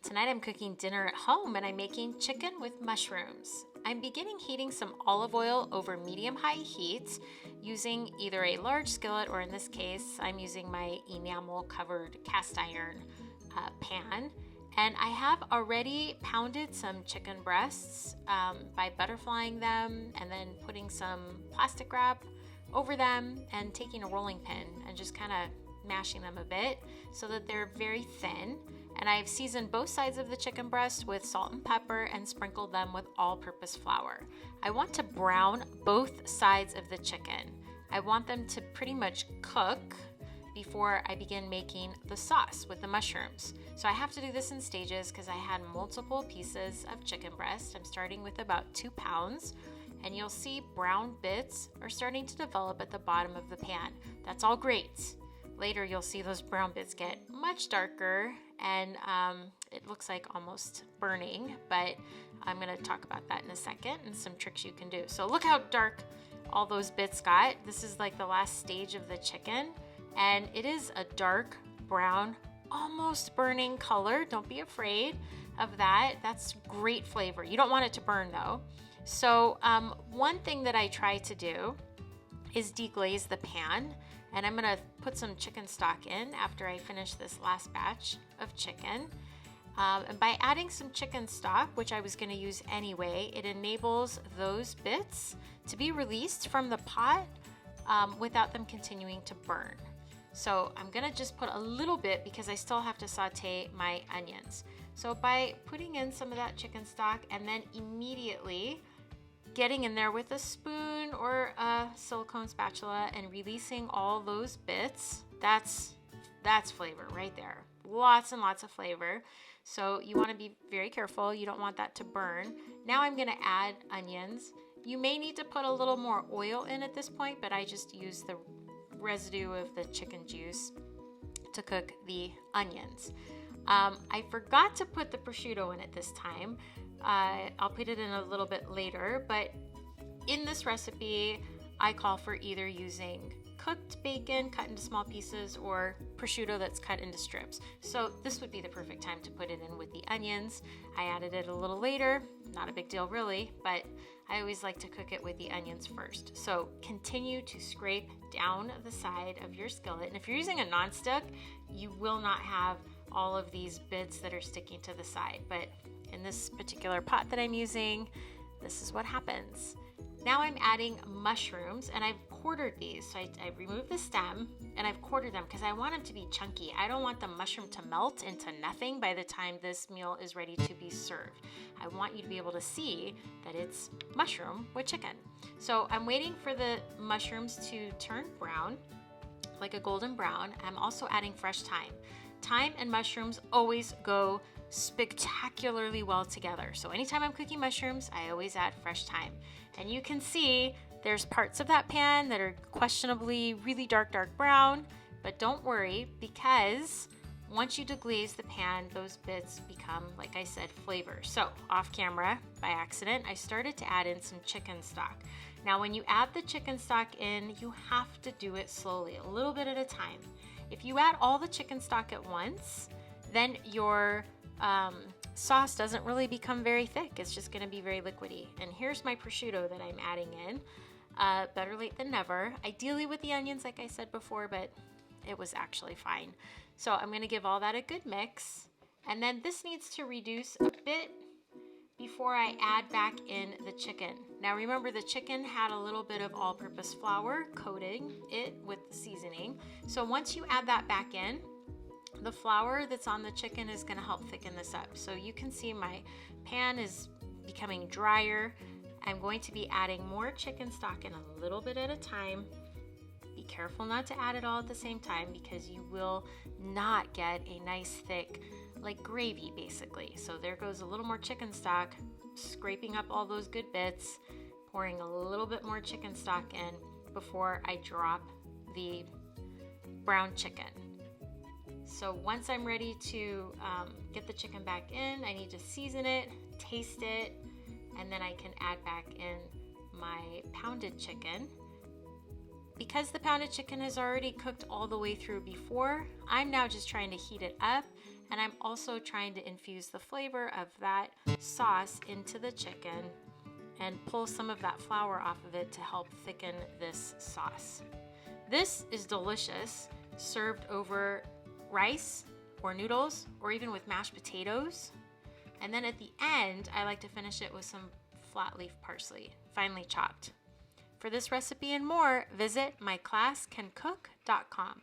Tonight I'm cooking dinner at home and I'm making chicken with mushrooms. I'm beginning heating some olive oil over medium-high heat using either a large skillet or in this case I'm using my enamel covered cast iron pan. And I have already pounded some chicken breasts by butterflying them and then putting some plastic wrap over them and taking a rolling pin and just kind of mashing them a bit so that they're very thin. And I've seasoned both sides of the chicken breast with salt and pepper and sprinkled them with all-purpose flour. I want to brown both sides of the chicken. I want them to pretty much cook before I begin making the sauce with the mushrooms. So I have to do this in stages because I had multiple pieces of chicken breast. I'm starting with about 2 pounds, and you'll see brown bits are starting to develop at the bottom of the pan. That's all great. Later you'll see those brown bits get much darker and it looks like almost burning, but I'm gonna talk about that in a second and some tricks you can do. So look how dark all those bits got. This is like the last stage of the chicken, and it is a dark brown, almost burning color. Don't be afraid of that. That's great flavor. You don't want it to burn though. So one thing that I try to do is deglaze the pan, and I'm gonna put some chicken stock in after I finish this last batch of chicken. And by adding some chicken stock, which I was gonna use anyway, it enables those bits to be released from the pot without them continuing to burn. So I'm gonna just put a little bit because I still have to saute my onions. So by putting in some of that chicken stock and then immediately getting in there with a spoon or a silicone spatula and releasing all those bits, that's flavor right there. Lots and lots of flavor. So you want to be very careful. You don't want that to burn. Now I'm going to add onions. You may need to put a little more oil in at this point, but I just use the residue of the chicken juice to cook the onions. I forgot to put the prosciutto in it this time. I'll put it in a little bit later, but in this recipe, I call for either using cooked bacon cut into small pieces or prosciutto that's cut into strips. So this would be the perfect time to put it in with the onions. I added it a little later, not a big deal really, but I always like to cook it with the onions first. So continue to scrape down the side of your skillet. And if you're using a nonstick, you will not have all of these bits that are sticking to the side. But in this particular pot that I'm using, this is what happens. Now I'm adding mushrooms, and I've quartered these. So I removed the stem and I've quartered them because I want them to be chunky. I don't want the mushroom to melt into nothing by the time this meal is ready to be served. I want you to be able to see that it's mushroom with chicken. So I'm waiting for the mushrooms to turn brown, like a golden brown. I'm also adding fresh thyme. Thyme and mushrooms always go spectacularly well together. So anytime I'm cooking mushrooms, I always add fresh thyme. And you can see there's parts of that pan that are questionably really dark brown, but don't worry, because once you deglaze the pan, those bits become, like I said, flavor. So off camera, by accident, I started to add in some chicken stock. Now when you add the chicken stock in, you have to do it slowly, a little bit at a time. If you add all the chicken stock at once, then your sauce doesn't really become very thick. It's just gonna be very liquidy. And here's my prosciutto that I'm adding in. Better late than never. Ideally with the onions, like I said before, but it was actually fine. So I'm gonna give all that a good mix. And then this needs to reduce a bit before I add back in the chicken. Now remember, the chicken had a little bit of all-purpose flour coating it with the seasoning. So once you add that back in, the flour that's on the chicken is going to help thicken this up. So you can see my pan is becoming drier. I'm going to be adding more chicken stock in a little bit at a time. Be careful not to add it all at the same time because you will not get a nice thick, like gravy basically. So there goes a little more chicken stock, scraping up all those good bits, pouring a little bit more chicken stock in before I drop the brown chicken. So once I'm ready to get the chicken back in, I need to season it, taste it, and then I can add back in my pounded chicken. Because the pounded chicken is already cooked all the way through before, I'm now just trying to heat it up And I'm also trying to infuse the flavor of that sauce into the chicken and pull some of that flour off of it to help thicken this sauce. This is delicious, served over rice or noodles or even with mashed potatoes. And then at the end, I like to finish it with some flat leaf parsley, finely chopped. For this recipe and more, visit myclasscancook.com.